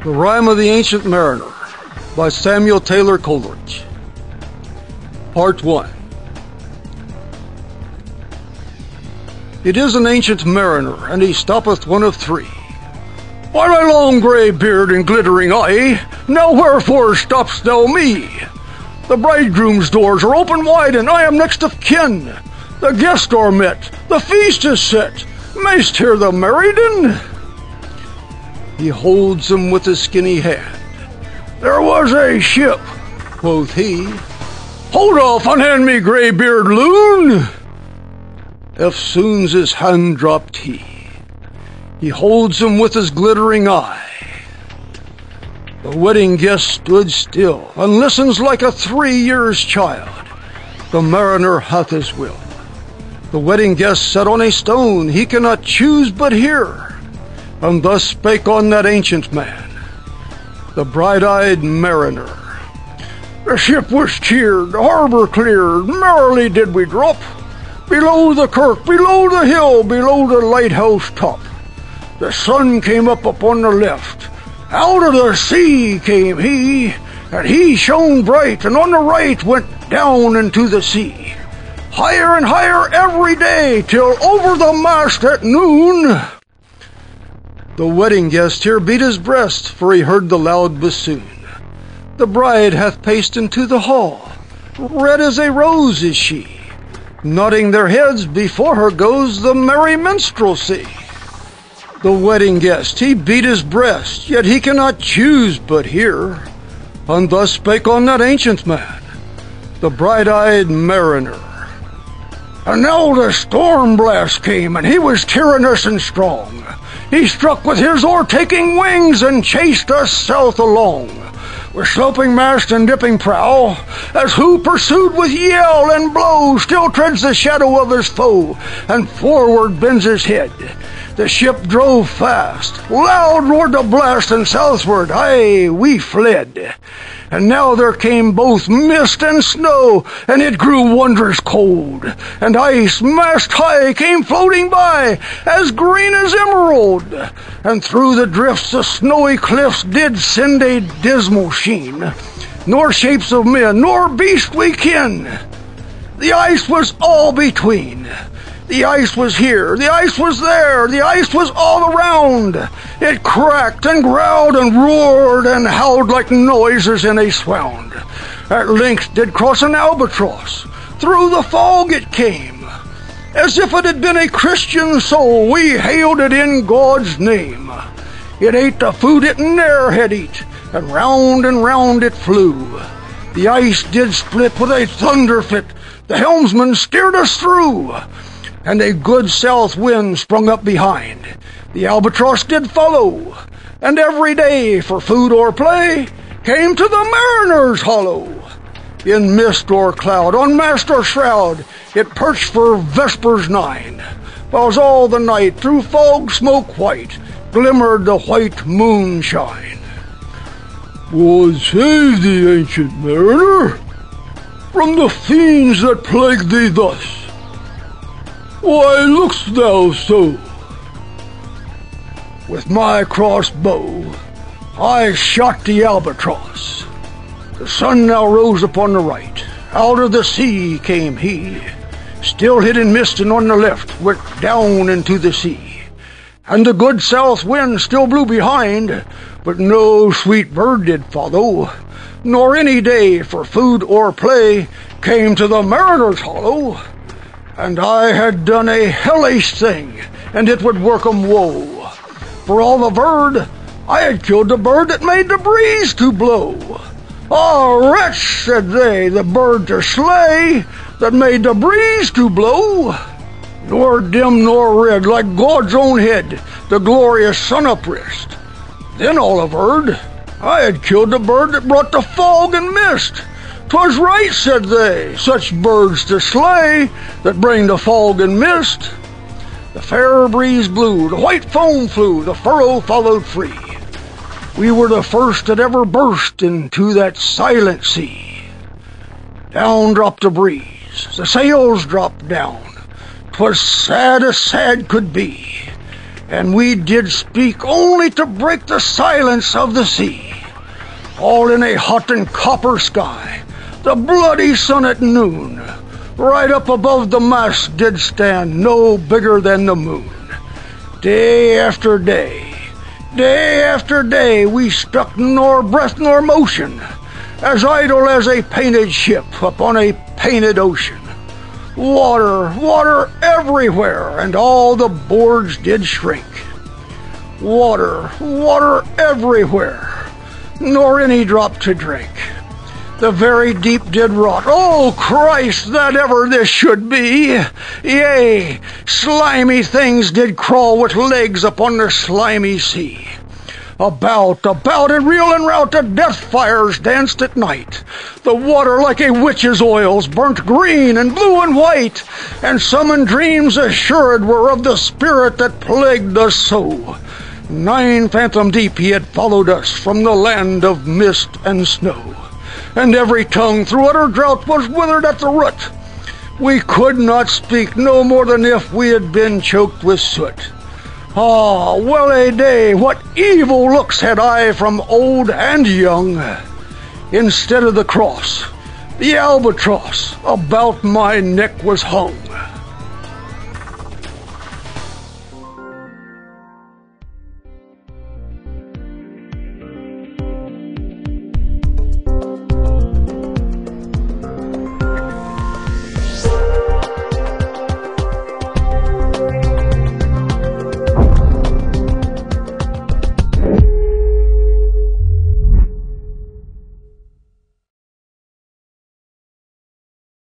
The Rime of the Ancient Mariner by Samuel Taylor Coleridge. Part 1. It is an ancient mariner, and he stoppeth one of three. By thy long grey beard and glittering eye, now wherefore stopp'st thou me? The bridegroom's doors are open wide, and I am next of kin. The guests are met, the feast is set. Mayst hear the merry-din? He holds him with his skinny hand. There was a ship, quoth he. Hold off, unhand me, grey-beard loon. Eftsoons his hand dropped he. He holds him with his glittering eye. The wedding guest stood still, and listens like a 3 years child. The mariner hath his will. The wedding guest sat on a stone, he cannot choose but hear. And thus spake on that ancient man, the bright-eyed mariner. The ship was cheered, the harbor cleared, merrily did we drop. Below the kirk, below the hill, below the lighthouse top. The sun came up upon the left, out of the sea came he, and he shone bright, and on the right went down into the sea. Higher and higher every day, till over the mast at noon. The wedding guest here beat his breast, for he heard the loud bassoon. The bride hath paced into the hall, red as a rose is she. Nodding their heads, before her goes the merry minstrelsy. The wedding guest, he beat his breast, yet he cannot choose but hear. And thus spake on that ancient man, the bright-eyed mariner. And now the storm blast came, and he was tyrannous and strong. He struck with his o'ertaking wings and chased us south along. With sloping mast and dipping prow, as who pursued with yell and blow still treads the shadow of his foe, and forward bends his head. The ship drove fast, loud roared the blast, and southward, aye, we fled. And now there came both mist and snow, and it grew wondrous cold. And ice, mast high, came floating by, as green as emerald. And through the drifts the snowy cliffs did send a dismal sheen. Nor shapes of men, nor beast we ken. The ice was all between. The ice was here, the ice was there, the ice was all around. It cracked and growled and roared and howled like noises in a swound. At length did cross an albatross, through the fog it came. As if it had been a Christian soul, we hailed it in God's name. It ate the food it ne'er had eat, and round it flew. The ice did split with a thunder fit, the helmsman steered us through. And a good south wind sprung up behind. The albatross did follow, and every day for food or play came to the mariner's hollow. In mist or cloud, on mast or shroud, it perched for vespers 9, whiles all the night through fog smoke white glimmered the white moonshine. God save thee, ancient mariner, from the fiends that plague thee thus. Why look'st thou so? With my crossbow I shot the albatross. The sun now rose upon the right. Out of the sea came he, still hid in mist, and on the left went down into the sea. And the good south wind still blew behind, but no sweet bird did follow, nor any day for food or play came to the mariner's hollow. And I had done a hellish thing, and it would work 'em woe. For all the bird, I had killed the bird that made the breeze to blow. Ah, wretch, said they, the bird to slay that made the breeze to blow. Nor dim nor red, like God's own head, the glorious sun uprist. Then all averred, I had killed the bird that brought the fog and mist. 'Twas right, said they, such birds to slay that bring the fog and mist. The fair breeze blew, the white foam flew, the furrow followed free. We were the first that ever burst into that silent sea. Down dropped the breeze, the sails dropped down. 'Twas sad as sad could be. and we did speak only to break the silence of the sea. All in a hot and copper sky, the bloody sun at noon, right up above the mast did stand, no bigger than the moon. Day after day, day after day, we struck nor breath nor motion, as idle as a painted ship upon a painted ocean. Water, water everywhere, and all the boards did shrink. Water, water everywhere, nor any drop to drink. The very deep did rot. Oh, Christ, that ever this should be! Yea, slimy things did crawl with legs upon the slimy sea. About, and reel and rout, the death fires danced at night. The water like a witch's oils burnt green and blue and white, and some in dreams assured were of the spirit that plagued us so. 9 fathom deep he had followed us from the land of mist and snow, and every tongue through utter drought was withered at the root. We could not speak no more than if we had been choked with soot. Ah, well a day, what evil looks had I from old and young! Instead of the cross, the albatross about my neck was hung.